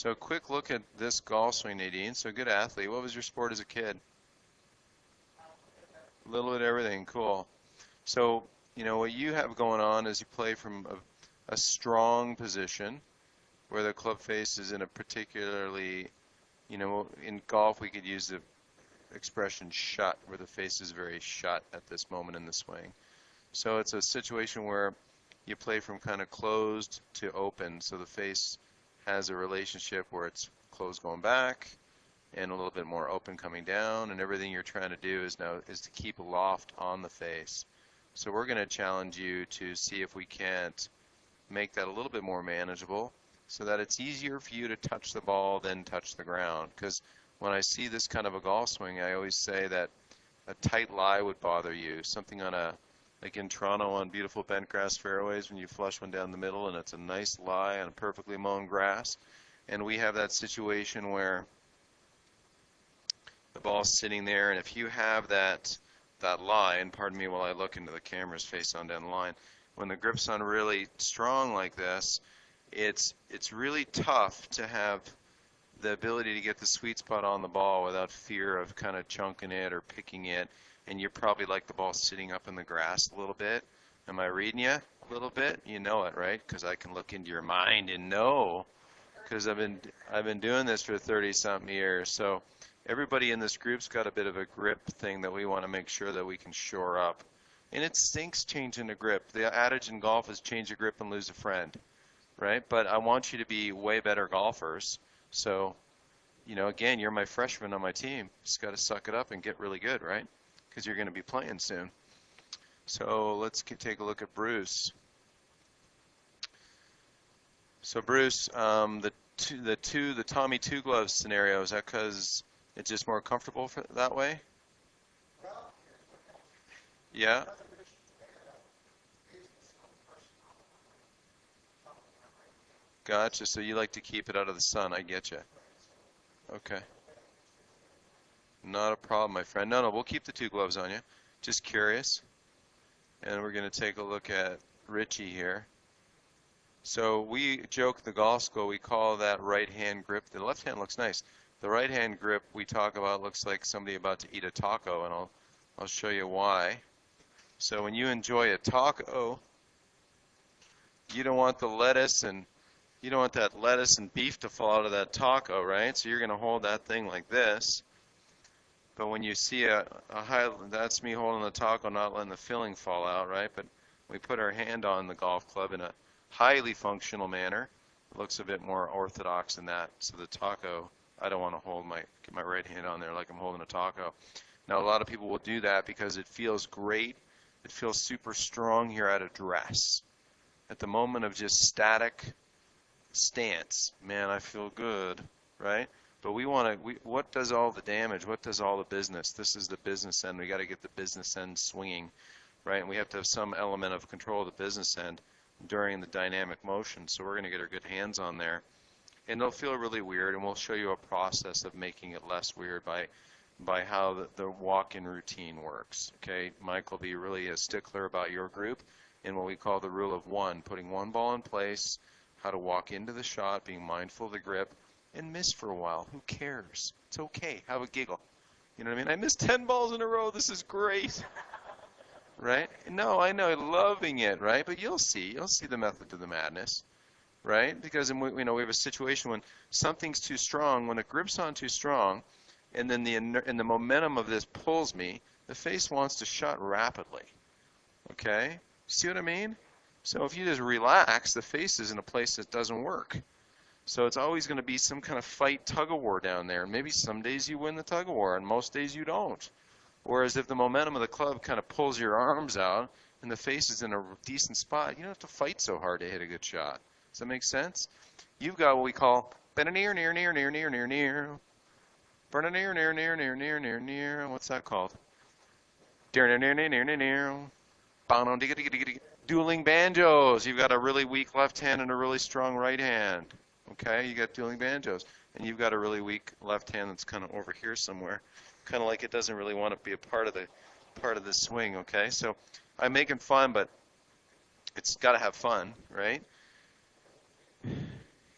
So quick look at this golf swing, Nadine. So good athlete. What was your sport as a kid? A little bit of everything. Cool. So, you know, what you have going on is you play from a strong position where the club face is in a particularly, you know, in golf we could use the expression shut, where the face is very shut at this moment in the swing. So it's a situation where you play from kind of closed to open, so the face has a relationship where it's closed going back and a little bit more open coming down, and everything you're trying to do is to keep a loft on the face. So we're going to challenge you to see if we can't make that a little bit more manageable so that it's easier for you to touch the ball than touch the ground. Because when I see this kind of a golf swing, I always say that a tight lie would bother you. Something on a, like in Toronto on beautiful bent grass fairways when you flush one down the middle and it's a nice lie on a perfectly mown grass. And we have that situation where the ball's sitting there, and if you have that lie, and pardon me while I look into the camera's face on down the line, when the grip's on really strong like this, it's really tough to have the ability to get the sweet spot on the ball without fear of kind of chunking it or picking it. And you probably like the ball sitting up in the grass a little bit. Am I reading you a little bit? You know it, right? Because I can look into your mind and know, because I've been doing this for 30-something years. So everybody in this group's got a bit of a grip thing that we want to make sure that we can shore up. And it stinks changing a grip. The adage in golf is change a grip and lose a friend, right? But I want you to be way better golfers. So, you know, again, you're my freshman on my team. Just got to suck it up and get really good, right? Because you're going to be playing soon. So let's take a look at Bruce. So Bruce, the Tommy Two Gloves scenario, is that because it's just more comfortable for that way? Yeah. Gotcha. So you like to keep it out of the sun. I get you. Okay. Not a problem, my friend. No, we'll keep the two gloves on you. Just curious. And we're going to take a look at Richie here. So we joke at the golf school, we call that right hand grip. The left hand looks nice. The right hand grip we talk about looks like somebody about to eat a taco, and I'll show you why. So when you enjoy a taco, you don't want the lettuce and you don't want that lettuce and beef to fall out of that taco, right? So you're going to hold that thing like this. But when you see a high, that's me holding the taco, not letting the filling fall out, right? But we put our hand on the golf club in a highly functional manner. It looks a bit more orthodox than that. So the taco, I don't want to get my right hand on there like I'm holding a taco. Now a lot of people will do that because it feels great. It feels super strong here at address. At the moment of just static stance, man, I feel good, right? But what does all the damage? What does all the business? This is the business end. We got to get the business end swinging, right? And we have to have some element of control of the business end during the dynamic motion. So we're going to get our good hands on there. And it'll feel really weird, and we'll show you a process of making it less weird by how the walk-in routine works. Okay, Mike will be really a stickler about your group in what we call the rule of one, putting one ball in place, how to walk into the shot, being mindful of the grip, and miss for a while. Who cares? It's okay. Have a giggle. You know what I mean? I missed 10 balls in a row. This is great. Right? No, I know, loving it, right? But you'll see the method to the madness, right? Because we have a situation when something's too strong, when a grip's on too strong, and then the momentum of this pulls me, the face wants to shut rapidly. Okay? See what I mean? So if you just relax, the face is in a place that doesn't work. So it's always going to be some kind of fight, tug-of-war down there. And maybe some days you win the tug-of-war, and most days you don't. Whereas if the momentum of the club kind of pulls your arms out and the face is in a decent spot, you don't have to fight so hard to hit a good shot. Does that make sense? You've got what we call near, near, near, near, near, near, near. Burn a near, near, near, near, near, near, near. What's that called? Near, near, near, near, near, near. Dueling banjos. You've got a really weak left hand and a really strong right hand. Okay, you got dueling banjos, and you've got a really weak left hand that's kind of over here somewhere, kind of like it doesn't really want to be a part of the swing. Okay, so I'm making fun, but it's got to have fun, right?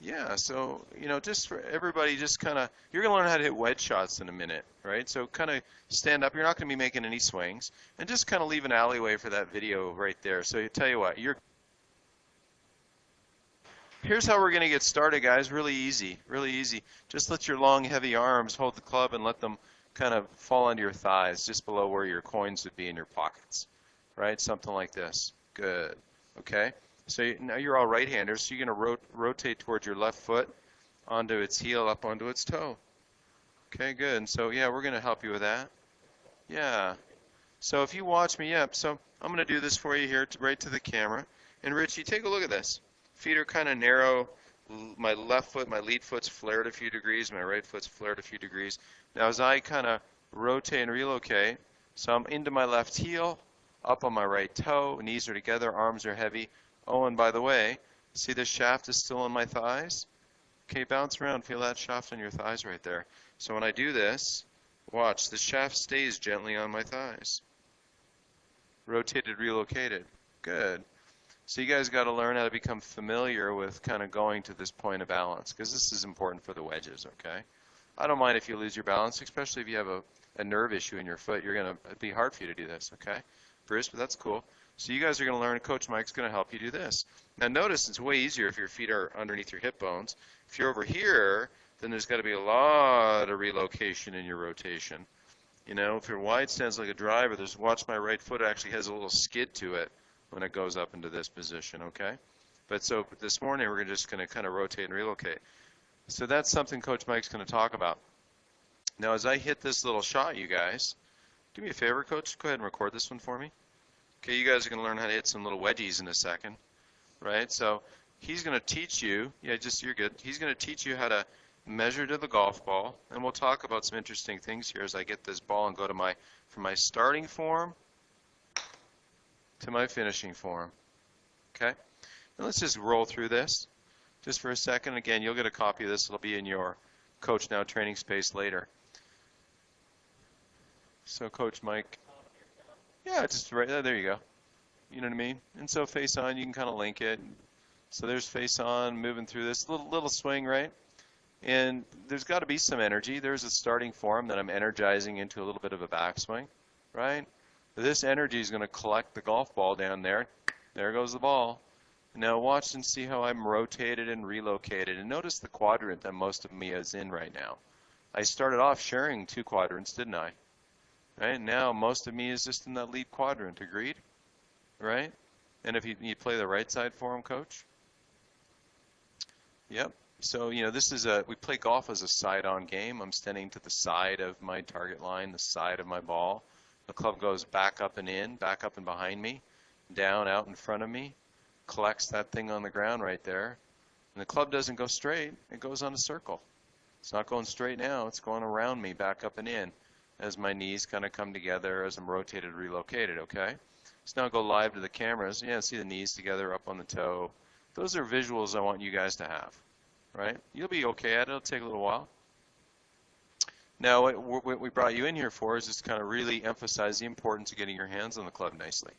Yeah, so, just for everybody, just kind of, you're going to learn how to hit wedge shots in a minute, right? So kind of stand up. You're not going to be making any swings. And just kind of leave an alleyway for that video right there. So you tell you what, here's how we're going to get started, guys. Really easy, really easy. Just let your long, heavy arms hold the club and let them kind of fall onto your thighs, just below where your coins would be in your pockets, right? Something like this. Good. Okay. So now you're all right-handers, so you're going to rotate towards your left foot onto its heel, up onto its toe. Okay, good. And so, yeah, we're going to help you with that. Yeah. So if you watch me, so I'm going to do this for you here, right to the camera. And Richie, take a look at this. Feet are kind of narrow. My left foot, my lead foot's flared a few degrees. My right foot's flared a few degrees. Now as I kind of rotate and relocate, so I'm into my left heel, up on my right toe, knees are together, arms are heavy. Oh, and by the way, see the shaft is still on my thighs? Okay, bounce around, feel that shaft on your thighs right there. So when I do this, watch, the shaft stays gently on my thighs. Rotated, relocated. Good. So you guys got to learn how to become familiar with kind of going to this point of balance, because this is important for the wedges, okay? I don't mind if you lose your balance, especially if you have a nerve issue in your foot. It'd be hard for you to do this, okay? Bruce, but that's cool. So you guys are going to learn, Coach Mike's going to help you do this. Now notice it's way easier if your feet are underneath your hip bones. If you're over here, then there's got to be a lot of relocation in your rotation. If your wide stance like a driver, watch my right foot actually has a little skid to it when it goes up into this position, okay? But so this morning we're just going to kind of rotate and relocate. So that's something Coach Mike's going to talk about. Now as I hit this little shot, you guys, do me a favor, Coach, go ahead and record this one for me. Okay, you guys are going to learn how to hit some little wedgies in a second, right? So he's going to teach you, you're good. He's going to teach you how to measure to the golf ball, and we'll talk about some interesting things here as I get this ball and go to from my starting form to my finishing form. Okay? Now let's just roll through this just for a second. Again, you'll get a copy of this. It'll be in your Coach Now training space later. So Coach Mike, just right there you go. You know what I mean? And so face on, you can kind of link it. So there's face on, moving through this little swing, right? And there's got to be some energy. There's a starting form that I'm energizing into a little bit of a backswing, right? This energy is going to collect the golf ball down there. There goes the ball. Now watch and see how I'm rotated and relocated. And notice the quadrant that most of me is in right now. I started off sharing 2 quadrants, didn't I? Right? Now most of me is just in that lead quadrant. Agreed? Right? And if you play the right side for him, Coach? Yep. So, we play golf as a side-on game. I'm standing to the side of my target line, the side of my ball. The club goes back up and in, back up and behind me, down, out in front of me, collects that thing on the ground right there. And the club doesn't go straight, it goes on a circle. It's not going straight now, it's going around me, back up and in, as my knees kind of come together as I'm rotated, relocated, okay? So now go live to the cameras. Yeah, see the knees together up on the toe. Those are visuals I want you guys to have. Right? You'll be okay at it. It'll take a little while. Now, what we brought you in here for is just kind of really emphasize the importance of getting your hands on the club nicely.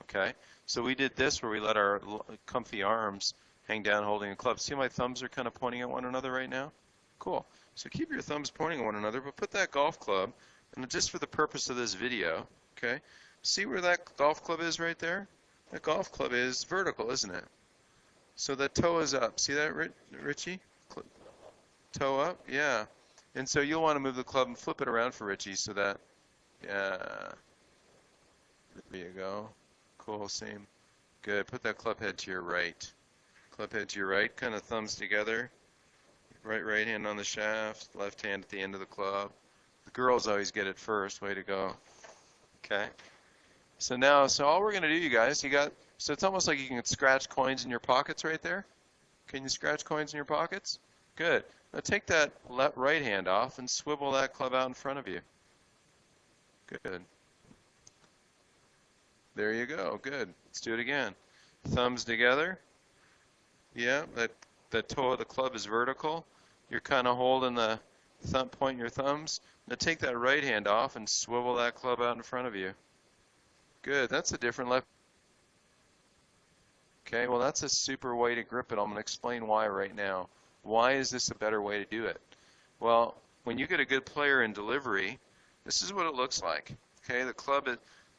Okay? So we did this where we let our comfy arms hang down holding the club. See how my thumbs are kind of pointing at one another right now? Cool. So keep your thumbs pointing at one another, but put that golf club, and just for the purpose of this video, okay, see where that golf club is right there? That golf club is vertical, isn't it? So the toe is up. See that, Richie? Toe up? Yeah. And so you'll want to move the club and flip it around for Richie so that, yeah. There you go. Cool, same. Good. Put that club head to your right. Club head to your right, kind of thumbs together. Right hand on the shaft, left hand at the end of the club. The girls always get it first. Way to go. Okay. So all we're going to do, you guys, so it's almost like you can scratch coins in your pockets right there. Can you scratch coins in your pockets? Good. Now take that right hand off and swivel that club out in front of you. Good. There you go. Good. Let's do it again. Thumbs together. Yeah, that toe of the club is vertical. You're kind of holding the pointing your thumbs. Now take that right hand off and swivel that club out in front of you. Good. That's a different left. Okay, well that's a super way to grip it. I'm going to explain why right now. Why is this a better way to do it? Well, when you get a good player in delivery, this is what it looks like. Okay, the club,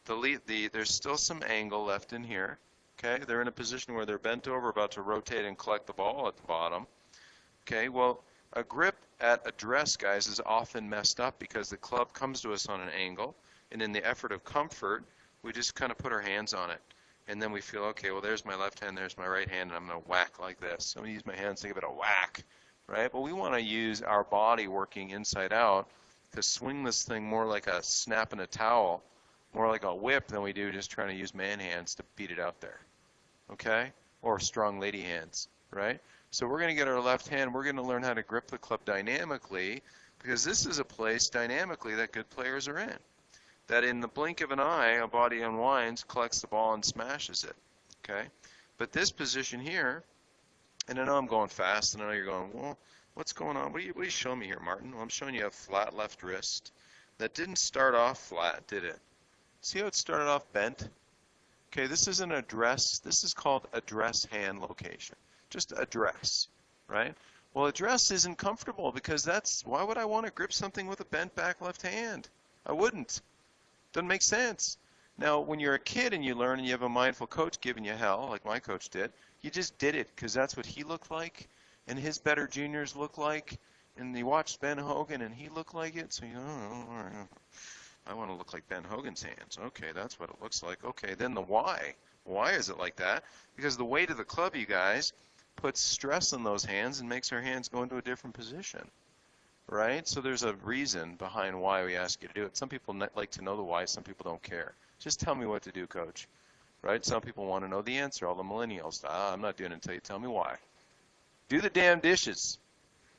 there's still some angle left in here. Okay, they're in a position where they're bent over, about to rotate and collect the ball at the bottom. Okay, well, a grip at address, guys, is often messed up because the club comes to us on an angle, and in the effort of comfort, we just kind of put our hands on it. And then we feel, okay, well, there's my left hand, there's my right hand, and I'm going to whack like this. I'm going to use my hands to give it a whack, right? But we want to use our body working inside out to swing this thing more like a snap in a towel, more like a whip than we do just trying to use man hands to beat it out there, okay? Or strong lady hands, right? So we're going to get our left hand, we're going to learn how to grip the club dynamically, because this is a place dynamically that good players are in. That in the blink of an eye, a body unwinds, collects the ball, and smashes it. Okay? But this position here, and I know I'm going fast, and I know you're going, well, what's going on? What are you showing me here, Martin? Well, I'm showing you a flat left wrist. That didn't start off flat, did it? See how it started off bent? Okay, this is an address. This is called address hand location. Just address, right? Well, address isn't comfortable because why would I want to grip something with a bent back left hand? I wouldn't. Doesn't make sense. Now, when you're a kid and you learn and you have a mindful coach giving you hell, like my coach did, you just did it because that's what he looked like and his better juniors look like. And you watched Ben Hogan and he looked like it, so you know, I want to look like Ben Hogan's hands. Okay, that's what it looks like. Okay, then the why. Why is it like that? Because the weight of the club, you guys, puts stress on those hands and makes our hands go into a different position. Right? So there's a reason behind why we ask you to do it. Some people like to know the why, some people don't care. Just tell me what to do, coach. Right? Some people want to know the answer, all the millennials. I'm not doing it until you tell me why. Do the damn dishes.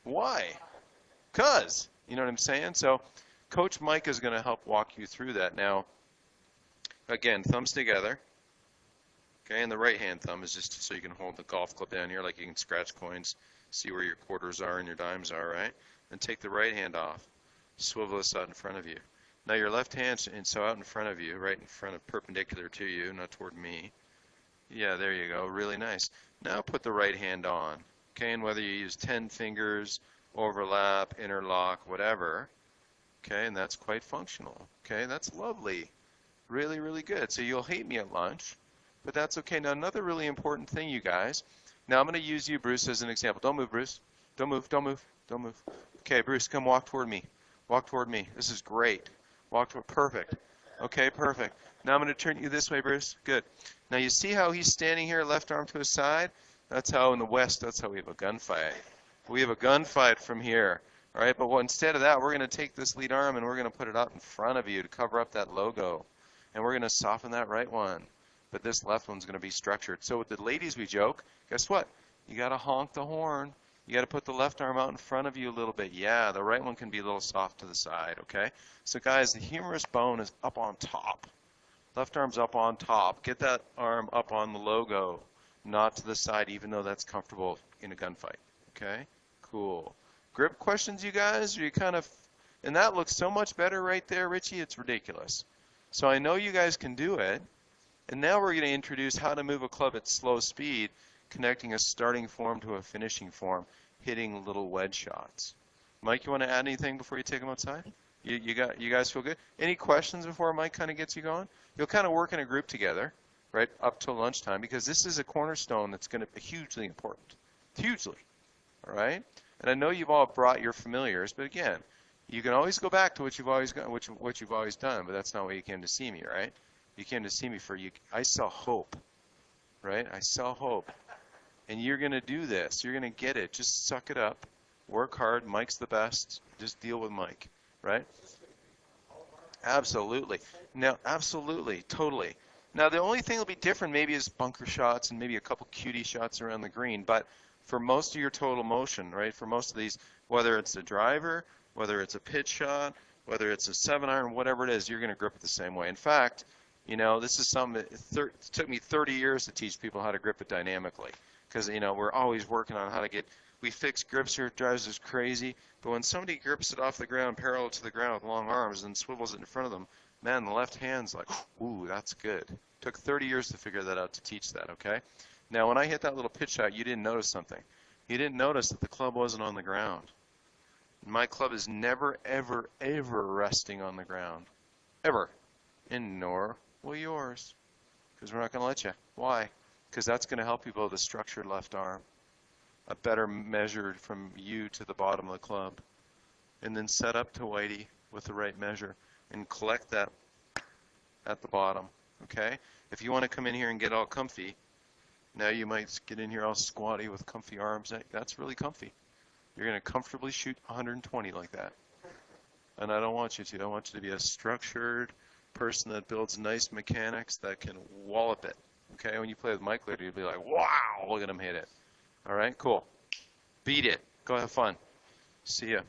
Why? 'Cause. You know what I'm saying? So Coach Mike is going to help walk you through that. Now, again, thumbs together. Okay, and the right hand thumb is just so you can hold the golf club down here like you can scratch coins, see where your quarters are and your dimes are, right? And take the right hand off. Swivel this out in front of you. Now your left hand's so out in front of you, right in front of, perpendicular to you, not toward me. Yeah, there you go. Really nice. Now put the right hand on. Okay, and whether you use 10 fingers, overlap, interlock, whatever. Okay, and that's quite functional. Okay, that's lovely. Really, really good. So you'll hate me at lunch, but that's okay. Now another really important thing, you guys. Now I'm going to use you, Bruce, as an example. Don't move, Bruce. Don't move, don't move, don't move. Okay, Bruce, come walk toward me. Walk toward me. This is great. Walk toward, perfect. Okay, perfect. Now I'm going to turn you this way, Bruce. Good. Now you see how he's standing here, left arm to his side? That's how in the West, that's how we have a gunfight. We have a gunfight from here. All right, but instead of that, we're going to take this lead arm and we're going to put it out in front of you to cover up that logo. And we're going to soften that right one. But this left one's going to be structured. So with the ladies, we joke, guess what? You got to honk the horn. You got to put the left arm out in front of you a little bit. Yeah, the right one can be a little soft to the side, okay? So guys, the humerus bone is up on top. Left arm's up on top. Get that arm up on the logo, not to the side, even though that's comfortable in a gunfight, okay? Cool. Grip questions, you guys? Are you kind of, and that looks so much better right there, Richie, it's ridiculous. So I know you guys can do it, and now we're going to introduce how to move a club at slow speed, connecting a starting form to a finishing form, hitting little wedge shots. Mike, you want to add anything before you take them outside? You guys feel good? Any questions before Mike kind of gets you going? You'll kind of work in a group together, right, up till lunchtime, because this is a cornerstone that's going to be hugely important. Hugely. All right? And I know you've all brought your familiars, but again, you can always go back to what you've always got, what you've always done, but that's not why you came to see me, right? You came to see me for you. I sell hope, right? I sell hope. And you're going to do this. You're going to get it. Just suck it up. Work hard. Mike's the best. Just deal with Mike, right? Absolutely. Now, absolutely. Totally. Now, the only thing that'll be different maybe is bunker shots and maybe a couple cutie shots around the green. But for most of your total motion, right, for most of these, whether it's a driver, whether it's a pitch shot, whether it's a 7-iron, whatever it is, you're going to grip it the same way. In fact, you know, this is something that it took me 30 years to teach people how to grip it dynamically. Because, you know, we're always working on how to get, we fix grips here, it drives us crazy. But when somebody grips it off the ground, parallel to the ground with long arms and swivels it in front of them, man, the left hand's like, ooh, that's good. Took 30 years to figure that out, to teach that, okay? Now, when I hit that little pitch shot, you didn't notice something. He didn't notice that the club wasn't on the ground. My club is never, ever, ever resting on the ground. Ever. And nor will yours. Because we're not going to let you. Why? Because that's going to help you build a structured left arm. A better measured from you to the bottom of the club. And then set up to Whitey with the right measure. And collect that at the bottom. Okay? If you want to come in here and get all comfy, now you might get in here all squatty with comfy arms. That's really comfy. You're going to comfortably shoot 120 like that. And I don't want you to. I want you to be a structured person that builds nice mechanics that can wallop it. Okay? When you play with Mike later, you'll be like, wow, look at him hit it. All right? Cool. Beat it. Go have fun. See ya.